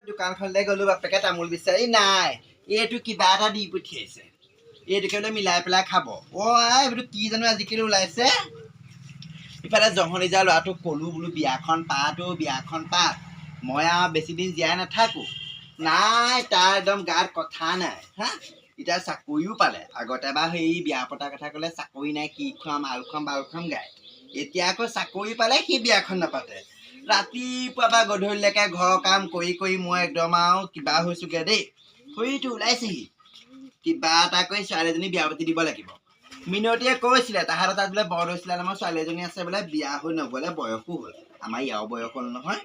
দোকানখনলৈ গ'লো বাপেকে তামোল বিচাৰি নাই এইটো কিবা এটা দি পঠিয়াইছে এইটোকে বোলে মিলাই পেলাই খাব এইটো কি জানো আজিকালি ওলাইছে ইফালে জহনি যা ল'ৰাটোক ক'লো বোলো বিয়াখন পাত মই আৰু বেছি দিন জীয়াই নাথাকো নাই তাৰ একদম গাত কথা নাই হা এতিয়া চাকৰিও পালে আগতে এবাৰ সেই বিয়া পতাৰ কথা ক'লে চাকৰি নাই কি খুৱাম আল খুৱাম বাল খুৱাম গায় এতিয়া আকৌ চাকৰি পালে সি বিয়াখন নাপাতে ৰাতিপুৱা বা গধূলিলৈকে ঘৰৰ কাম কৰি মই একদম আৰু কিবা হৈছোগে দেই শৰীৰটো ওলাইছেহি কিবা এটা কৰি ছোৱালী এজনী বিয়া পাতি দিব লাগিব মিনতীয়ে কৈছিলে তাহাঁতৰ তাত বোলে বৰদৈচিলা নামৰ ছোৱালী এজনী আছে বোলে বিয়া হৈ নগ'লে বয়সো হ'ল আমাৰ ইয়াৰো বয়স হ'ল নহয়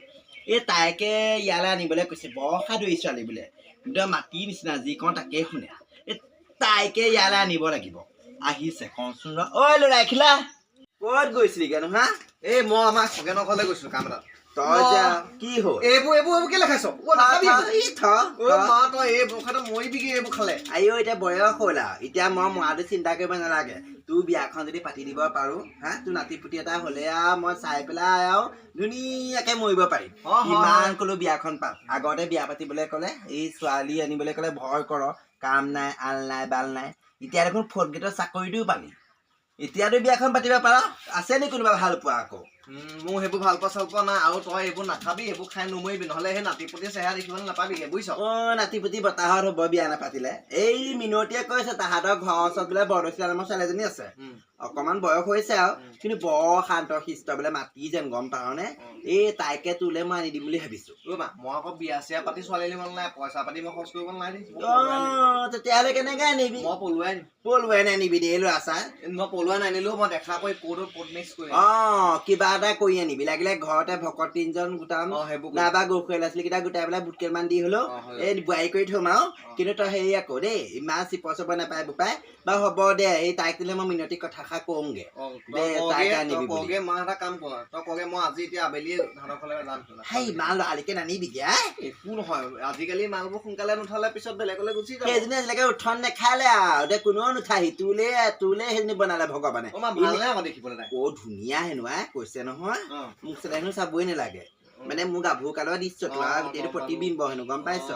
এই তাইকে ইয়ালৈ আনিবলৈ কৈছে বৰ সাধুৰী ছোৱালী বোলে একদম মাটিৰ নিচিনা যি কওঁ তাকেই শুনে এই তাইকে ইয়ালৈ আনিব লাগিব আহিছে কওঁচোন ঐ ল'ৰাইখিলা ক'ত গৈছিলিগে হা এই মই আমাৰ খগেনৰ ঘৰলৈ গৈছিলো কাম এটা তই যা কি হ'ল এইবোৰ কেলে খাইছ তই এইবোৰ খালে মৰিবিগে এইবোৰ খালে আইঅ এতিয়া বয়স হ'ল আৰু এতিয়া মই মৰাটো চিন্তা কৰিব নালাগে তোৰ বিয়াখন যদি পাতি দিব পাৰো হা তোৰ নাতি পুতি এটা হ'লে আৰু মই চাই পেলাই আৰু ধুনীয়াকে মৰিব পাৰিম ইমান ক'লো বিয়াখন পাত আগতে বিয়া পাতিবলৈ ক'লে এই ছোৱালী আনিবলৈ ক'লে ভয় কৰ কাম নাই আল নাই বাল নাই এতিয়া দেখোন ফ'ৰ্থ গ্ৰেডৰ চাকৰিটোও পালি এতিয়াতো বিয়াখন পাতিব পাৰ আছে নি কোনোবা ভাল পোৱা আকৌ মোৰ সেইবোৰ ভাল পোৱা চাল পোৱা নাই আৰু তই এইবোৰ নাখাবি এইবোৰ খাই নমৰিবি নহ'লে সেই নাতিপুতি চেহেৰা দেখিবলৈ নাপাবিগে বুজিছ নাতিপুতি বতাহত হ'ব বিয়া নাপাতিলে এই মিনতীয়ে কৈছে তাহাঁতৰ ঘৰৰ ওচৰত বোলে বৰদৈচিলা নামৰ ছোৱালী এজনী আছে অকমান বয়স হৈছে আৰু কিন্তু বৰ শান্ত শিষ্ট বোলে মাতি যেন গম পাওঁনে এই তাইকে তোলে মই আনি দিম বুলি ভাবিছো মই আকৌ বিয়া চিয়া পাতি ছোৱালী আনিব নাই পইচা পাতি মই খৰচ কৰিব নাই তেতিয়াহ'লে কেনেকে আনিবি মই পলুৱাই নানিবি দেই ল'ৰা ছাৰ মই পলুৱাই নানিলেও মই দেখা কৰি ক'ত মিক্স কৰি কিবা এটা কৰি আনিবি লাগিলে ঘৰতে ভকত 3জন গোটাম নাইবা গৰুখীয়া ল'ৰা ছোৱালী কেইটা গোটাই পেলাই বুট কেইটামান দি হ'লেও এই বোৱাৰী কৰি থম আৰু কিন্তু তই হেৰি আকৌ দেই ইমান চিপৰ চপৰ নাপায় বোপাই বাৰু হ'ব দে এই তাইক দিলে মই মিনতি কথাষাৰ কওঁগে তাইকে আনিবি মই এটা কাম কৰ তই কগে মই আজি এতিয়া আবেলি ধানৰ ফালে যাম সেই ইমান লৰালিকে নানিবিগে একো নহয় আজিকালি মালবোৰ সোনকালে নুঠালে পিছত বেলেগলৈ গুচি যাব সেইজনী আজিলৈকে উঠন নেখালে আৰু দে কোনেও নুঠাহি তোলে সেইজনী বনালে ভগৱানে দেখিবলৈ ধুনীয়া হেনো কৈছে নহয় মোক চালে হেনো চাবই নালাগে মানে মোৰ গাভৰু কালৰ দৃশ্য তো আৰু গোটেইটো প্ৰতিবিম্ব হেনো গম পাইছ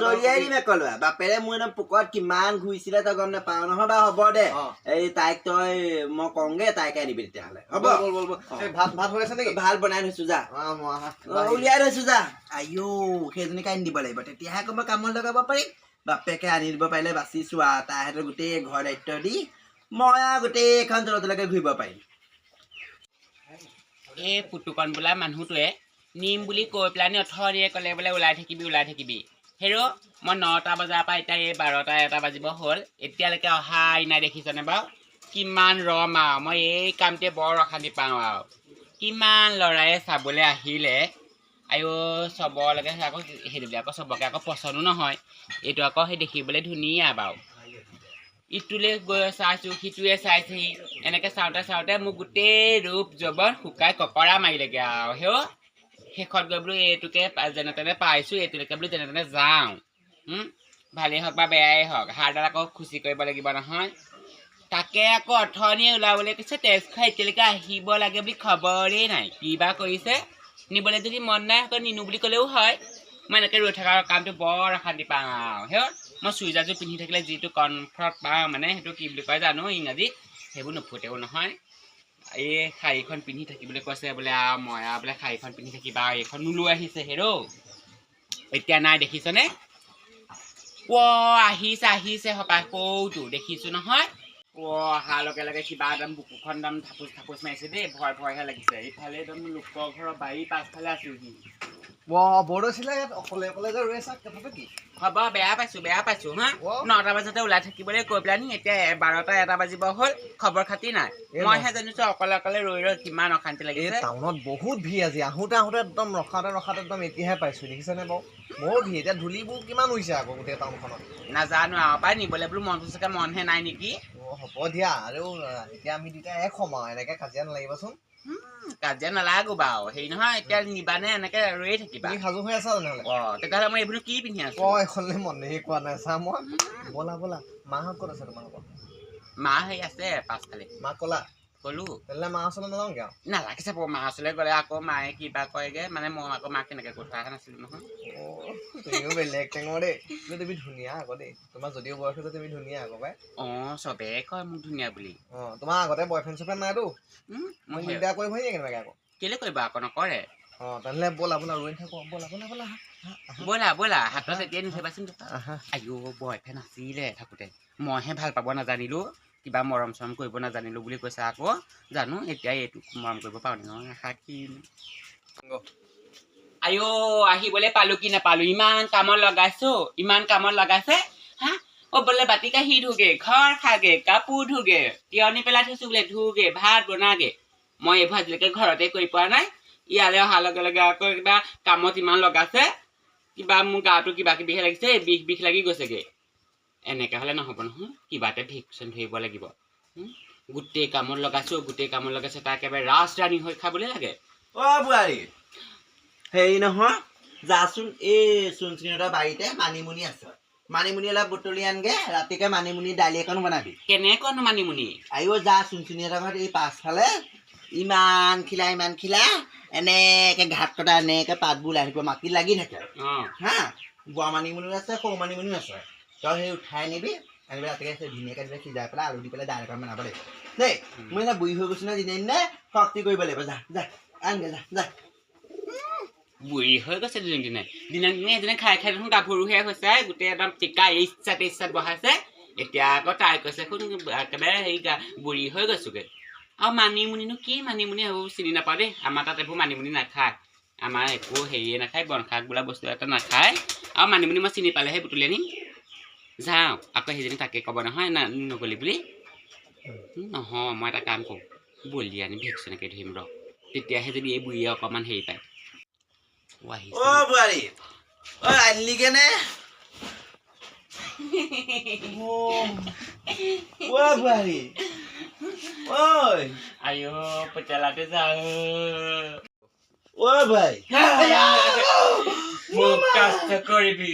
চৰিয়াই দিম একলোৱা বাপেৰে মোৰ একদম পোকত কিমান ঘূৰিছিলে তই গম নাপাও নহয় বাৰু হ'ব দে এই তাইক তই মই কওঁগে তাইকে আনিবি তেতিয়াহ'লে হ'ব ভাত হৈ আছে নেকি ভাল বনাই থৈছো যা উলিয়াই থৈছো যা আইঅ সেইজনীকে আনি দিব লাগিব তেতিয়াহে আকৌ মই কামত লগাব পাৰিম বাপেকে আনি দিব পাৰিলে বাচিছো আৰু তাইহঁতৰ গোটেই ঘৰ দায়িত্ব দি মই আৰু গোটেইখন জলতলৈকে ঘূৰিব পাৰিম এই পুতুকণ বোলা মানুহটোৱে নিম বুলি কৈ পেলানি অথনিয়ে ক'লে বোলে ওলাই থাকিবি হেৰ' মই 9টা বজাৰ পৰা এতিয়া এই 12টা 1টা বাজিব হ'ল এতিয়ালৈকে অহাই নাই দেখিছনে বাৰু কিমান ৰম আৰু মই এই কামটোৱে বৰ অশান্তি পাওঁ আৰু কিমান ল'ৰাই চাবলৈ আহিলে আইঅ চবলৈকে আকৌ সেইটো বুলি আকৌ চবকে আকৌ পচন্দো নহয় এইটো আকৌ সেই দেখিবলৈ ধুনীয়া বাৰু ইটোলৈ গৈ চাইছোঁ সিটোৱে চাইছেহি এনেকৈ চাওঁতে মোক গোটেই ৰূপ জৱন শুকাই ককৰা মাৰিলেগৈ আৰু শেষত গৈ বোলো এইটোকে যেনে তেনে পাইছোঁ এইটোলৈকে বোলো যেনে তেনে যাওঁ ভালেই হওক বা বেয়াই হওক হাড়ডাল আকৌ খুচি কৰিব লাগিব নহয় তাকে আকৌ অথনিয়ে ওলাবলৈ কৈছে তেজ খাই এতিয়ালৈকে আহিব লাগে বুলি খবৰেই নাই কিবা কৰিছে নিবলৈ যদি মন নাই আকৌ নিনো বুলি ক'লেও হয় মই এনেকৈ ৰৈ থকাৰ কামটো বৰ অশান্তি পাওঁ আৰু মই চুইজাৰযোৰ পিন্ধি থাকিলে যিটো কমফৰ্ট পাওঁ মানে সেইটো কি বুলি কয় জানো ইংৰাজীত সেইবোৰ নুফুটেও নহয় এই শাৰীখন পিন্ধি থাকিবলৈ কৈছে বোলে আৰু মই আৰু বোলে শাৰীখন পিন্ধি থাকিবা এইখন লৈ আহিছে এতিয়া নাই দেখিছনে আহিছে সপাই সৌটো দেখিছোঁ নহয় অহাৰ লগে লগে কিবা একদম বুকুখন একদম থাপুচ মাৰিছে দেই ভয়হে লাগিছে ইফালে একদম লোকৰ ঘৰৰ বাৰী পাছফালে আছোঁ বৰদৈচিলা ইয়াত অকলে যে ৰৈ আছা কথাটো কি হ'ব বেয়া পাইছোঁ হা 9টা বজাতে ওলাই থাকিবলৈ কৈ পেলানি এতিয়া 12টা 1টা বাজিব হ'ল খবৰ খাতি নাই মইহে জানিছোঁ অকলে ৰৈ কিমান অশান্তি লাগিছে টাউনত বহুত ভিৰ আজি আহোঁতে একদম ৰখাতে একদম এতিয়াহে পাইছোঁ দেখিছেনে বাৰু বহুত ভিৰ এতিয়া ধূলিবোৰ কিমান হৈছে আকৌ গোটেই টাউনখনত নাজানো আৰু পাই নিবলৈ বোলো মনটো চাগে মনহে নাই নেকি হ'ব দিয়া আৰু এতিয়া আমি দুটাই এক সময় এনেকৈ কাজিয়া নালাগিবাচোন কাজিয়া নালাগো বাৰু হেৰি নহয় এতিয়া নিবানে এনেকে ৰৈয়ে থাকিবা সাজু হৈ আছা তেনেহ'লে তেতিয়াহ'লে মই এইবোৰ কি পিন্ধি আছো এইখনলৈ মনেই কোৱা নাই চা মই ব'লা মাহঁত ক'ত আছে তোমালোকৰ মা হেৰি আছে পাছফালে মাক ক'লা ক'লো তেতিয়াহ'লে মা ওচৰলৈ নাযাওঁগৈ আৰু নালাগে চাব মা ওচৰলৈ গ'লে আকৌ মায়ে কিবা কয়গে মানে মই আকৌ মাক তেনেকৈ কৈ থোৱা নাছিলোঁ নহয় তুমিও বেলেগ টেঙৰ দেই কিন্তু তুমি ধুনীয়া আকৌ দেই তোমাৰ যদিও বয়স হৈছে তুমি ধুনীয়া আকৌ পাই চবে কয় মোক ধুনীয়া বুলি তোমাৰ আগতে বয়ফ্ৰেণ্ড চয়ফ্ৰেণ্ড নাইতো মই মোক দিগদাৰ কৰি ভৰি কেনেবাকৈ আকৌ কেলৈ কৰিব আকৌ নকৰে তেনেহ'লে ব'ল আপোনাৰ ৰৈ থাকোঁ ব'লা ব'লা ব'লা ব'লা হাতত এতিয়াই নিচাবাচোন আইঅ বয়ফ্ৰেণ্ড আছিলে থাকোঁতে মইহে ভাল পাব নাজানিলোঁ কিবা মৰম চৰম কৰিব নাজানিলোঁ বুলি কৈছে আকৌ জানো এতিয়া এইটো মৰম কৰিব পাৰোঁ নহয় আশা কি আইঅ আহিবলৈ পালোঁ কি নাপালোঁ ইমান কামত লগাইছে হা বোলে বাতি কাঢ়ি ধুগে ঘৰ খাগে কাপোৰ ধুগে তিয়নি পেলাই থৈছোঁ বোলে ধুগে ভাত বনাগে মই এইবোৰ আজিলৈকে ঘৰতে কৰি পোৱা নাই ইয়ালৈ অহাৰ লগে লগে আকৌ কিবা কামত ইমান লগাইছে কিবা মোৰ গাটো কিবা কিবিহে লাগিছে বিষ লাগি গৈছেগে এনেকৈ হ'লে নহ'ব নহয় কিবা এটা ভেকচিন ধৰিব লাগিব গোটেই কামত লগাইছে তাৰ একেবাৰে ৰাজৰাণী হৈ খাবলৈ লাগে বোৱাৰী হেৰি নহয় যাচোন এই চুনচিনহঁতৰ বাৰীতে মানিমুনি আছে মানিমুনি অলপ বুটলি আনগে ৰাতিকে মানিমুনি দালি এখন বনাবি কেনেকৈনো মানিমুনি আইঅ যা চুনচিনহঁতৰ ঘৰত এই পাছফালে ইমান খিলা এনেকে ঘাট কটা এনেকে পাতবোৰ ওলাই থাকিব মাটিত লাগি থাকে হা বুঢ়া মানিমুনিও আছে সৰু মানিমুনিও আছে তই সেই উঠাই আনিবি আনিবি ৰাতিকে ধুনীয়াকৈ সিজাই পেলাই আলু দি পেলাই দাইল এখন বনাব লাগিব দেই মই এনে বুঢ়ী হৈ গৈছোঁ নহয় দিনে দিনে শক্তি কৰিব লাগিব যা আনগে যা বুঢ়ী হৈ গৈছে দিনে এজনে খাই দেখোন গাভৰুহে হৈছে গোটেই একদম টিকা ইচ্ছাত বহাইছে এতিয়া আকৌ তাই কৈছে শুন একেবাৰে হেৰি বুঢ়ী হৈ গৈছোগে আৰু মানিমুনিনো কি মানিমুনি সেইবোৰ চিনি নাপাওঁ দেই আমাৰ তাত এইবোৰ মানিমুনি নাখায় আমাৰ একো হেৰিয়ে নাখায় বন শাক বোলা বস্তু এটা নাখায় আৰু মানিমুনি মই চিনি পালেহে বুটলি আনিম যাওঁ আকৌ সেইজনী তাকে ক'ব নহয় নগ'লি বুলি নহয় মই এটা কাম কৰোঁ বলি আনি ভেকচিনকে ধৰিম ৰ তেতিয়াহে যদি এই বুঢ়ীয়ে অকণমান হেৰি পায় বোৱাৰী আনিলিগে নে বোৱাৰী আইঅ পইচালাতে যাওঁ ভাই মোক কষ্ট কৰিবি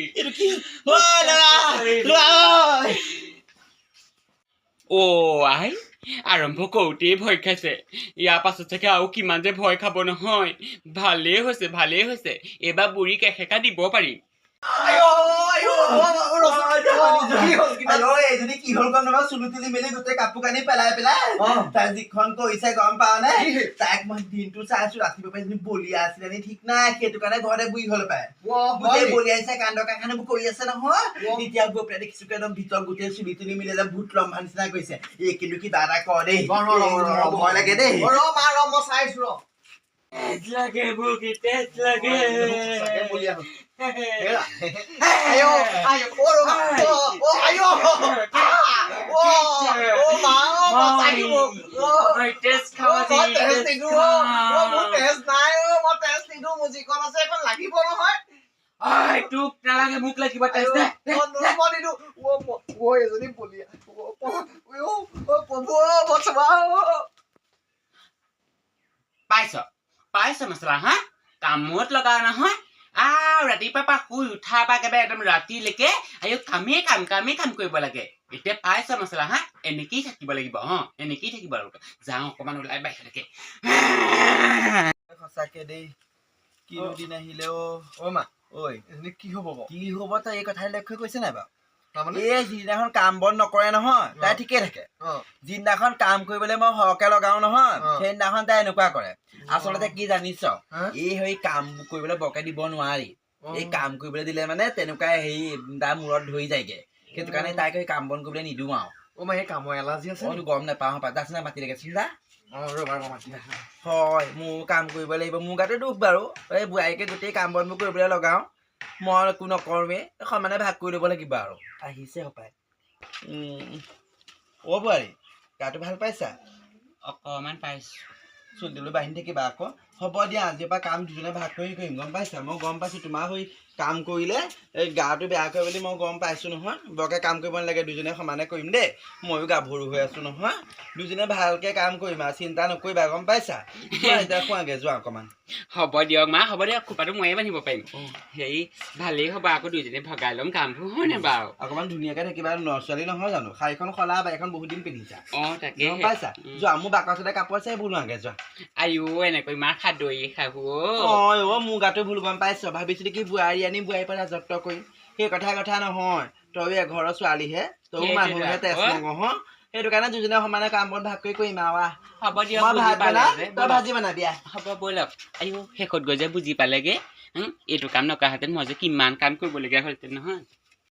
আই আৰম্ভ কৰোঁতেই ভয় খাইছে ইয়াৰ পাছত চাগে আৰু কিমান যে ভয় খাব নহয় ভালেই হৈছে এইবাৰ বুঢ়ীক এসেকা দিব পাৰিম কি হল গম নাপাওঁ চুলি তুলি মেলি গোটেই কাপোৰ কানি পেলাই তাই যিখন কৰিছে গম পাৱ নে তাইক মই দিনটো চাইছো ৰাতিপুৱা এজনী বলিয়া আছিলে নি ঠিক নাই সেইটো কাৰণে ঘৰতে বুঢ়ী হল পায় গোটেই বলিয়াইছে কাণ্ড কাৰখানাবোৰ কৰি আছে নহয় এতিয়া গৈ পেলাই দেখিছো একদম ভিতৰত গোটেই চুলি তুলি মেলি ভূত লম্বা নিচিনা কৰিছে এই কিন্তু কিবা এটা কৰ দেই ভয় লাগে দেই মই চাইছো লাগে বুকি তেজ লাগে লাগিব নহয় তোক নালাগে মোক লাগিব তেজ দে এজনী বলিয়া পাইছ মছলা হা কামত লগা নহয় ৰাতিপুৱাৰ পৰা শুই উঠাৰ পৰা একেবাৰে একদম ৰাতিলৈকে কামেই কাম কৰিব লাগে এতিয়া পাইছ মছলা হা এনেকেই থাকিব লাগিব এনেকেই থাকিব আৰু যাওঁ অকমান ওলাই বাহিৰলৈকে সঁচাকে দেই কি দিন আহিলে মা ঐ কি হব তই এই কথাই লক্ষ্য কৰিছে নাই বাৰু এই যিদিনাখন কাম বন নকৰে নহয় তাই ঠিকে থাকে যিদিনাখন কাম কৰিবলৈ মই সৰহকে লগাও নহয় সেইদিনাখন তাই এনেকুৱা কৰে আচলতে কি জানিছ এই হেৰি কাম কৰিবলৈ বৰকে দিব নোৱাৰি এই কাম কৰিবলৈ দিলে মানে তেনেকুৱাই হেৰি তাৰ মূৰত ধৰি যায়গে সেইটো কাৰণে তাইক সেই কাম বন কৰিবলৈ নিদিওঁ আৰু সেই কামৰ এলাৰ্জি আছে গম নাপাওঁ যাচোন মাতি লাগে চিন্তা হয় মোৰ কাম কৰিব লাগিব মোৰ গাতে দুখ বাৰু এই বোৱাৰীকে গোটেই কাম বনবোৰ কৰিবলৈ লগাওঁ মই একো নকৰোঁৱেই সমানে ভাগ কৰি ল'ব লাগিব আৰু আহিছে সপায় বোৱাৰী গাটো ভাল পাইছা অকমান পাইছো চুলিটো বান্ধি থাকিবা আকৌ হ'ব দিয়া আজিৰ পৰা কাম দুজনে ভাগ কৰি কৰিম গম পাইছা মই গম পাইছোঁ তোমাৰ হৈ কাম কৰিলে এই গাটো বেয়া কৰে বুলি মই গম পাইছোঁ নহয় বৰকৈ কাম কৰিব নালাগে দুজনে সমানে কৰিম দেই ময়ো গাভৰু হৈ আছোঁ নহয় দুজনে ভালকৈ কাম কৰিম আৰু চিন্তা নকৰিবা গম পাইছা এতিয়া খোৱাগৈ যোৱা অকণমান হ'ব দিয়ক মা হ'ব দিয়ক খোপাটো ময়ে বান্ধিব পাৰিম হেৰি ভালেই হ'ব আকৌ দুইজনী ভগাই ল'ম কামবোৰ হয়নে বাৰু অকণমান ধুনীয়াকৈ থাকিবা ল'ৰা ছোৱালী নহয় জানো শাৰীখন সলাবা এখন বহুত দিন পিন্ধিছা অঁ তাকে গম পাইছা যোৱা মোৰ বাকচতে কাপোৰ আছে সেইবোৰ লোৱাগৈ যোৱা আইও এনেকৈ মা খাদৈ খাবো অঁ মোৰ গাটো ভুল গম পাইছ ভাবিছিলি কি বোৱাৰী আনি বোৱাৰীৰ পৰা যত্ন কৰিম সেই কথা নহয় তই ঘৰৰ ছোৱালীহে তয়ো মানুহে তেজ মঙহ সেইটো কাৰণে দুজনে সমানে কাম বন ভাগ কৰি কৰিম আৰু হ'ব দিয়ক মই ভাত বনাম তই বলক। ভাজি বনাবি হ'ব ব'লক আইও শেষত গৈ যে বুজি পালেগে এইটো কাম নকৰাহেঁতেন মই যে কিমান কাম কৰিবলগীয়া হ'লহেঁতেন নহয়